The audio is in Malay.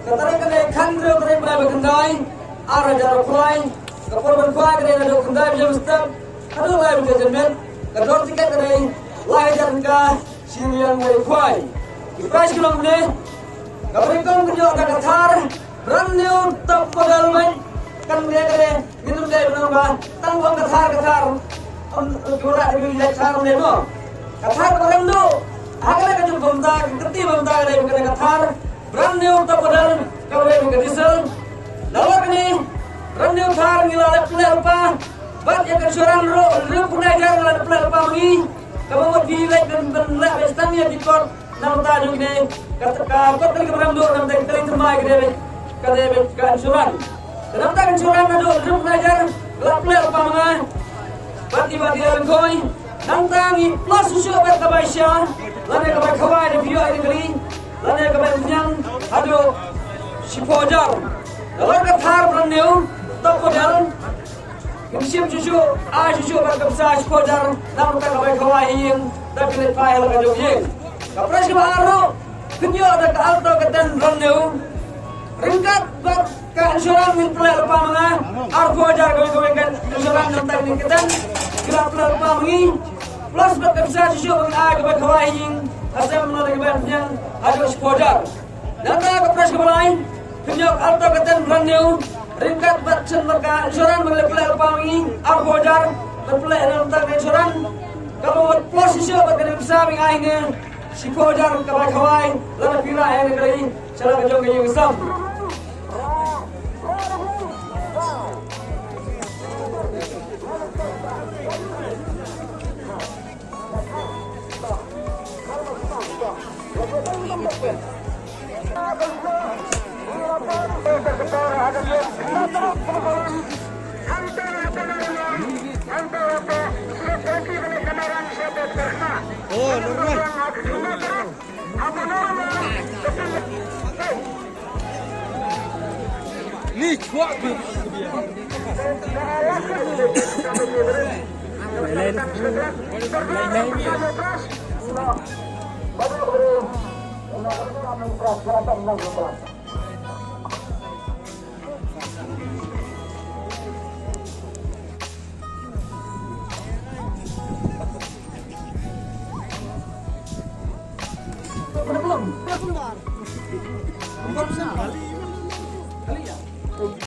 Katara kene khandro kene bai bakandai ara jaro khulai kapur ban khwa kene na do khandai bijam stam adu bai bijam kador tiket kene lai jan ka sinian wei khwai ipas kilom ne gabri kong kerja ka thar brand new top model mai kan dia kene minum dai benang ba tang bang ka thar on gora de bi thar ne no ka thar barang do agak ka jum bomda kerti bomda kene kene ka thar brand new top model kawai mga diesel lawak ni brand new thar ngila le player pa bat yang kesuran ro punai jar le player pa ngi kamu di like dan le bestan ya dikor nam ta jung ne ka kot kali keram do nam tak tering semai ke debe ka kesuran nam ta kesuran na do punai jar le player pa nga bat di ran koi nam ta ngi plus susu bat ka baisha lane ka bai khawai de video ini kali lane ka bai nyang aduh Sipojar, kalau kita thar brand new, top model, kimsim cucu, cucu berkepsa sipojar, namun tak kabai kawai yang, tapi lihat file kerja yang. Kapres kita baru, kunyo ada ke auto keten brand new, ringkat buat ke insuran mil pelak lupa menga, sipojar kawai kan insuran nanti ni keten, kira pelak lupa mengi, plus berkepsa cucu kabai kawai yang, asal menolak kabai yang, ada sipojar. Nanti kapres kita lain. Kenyok auto keten brand new ringkat batsen mereka insuran mengelak pangi arbojar berpelak dalam tang insuran kalau posisi obat kena bisa mengainya si bojar kabai kawai lalu pira yang negeri salah kejong yang besar Oh, normal. Ni kuat tu. belum? Belum dah. Belum dah.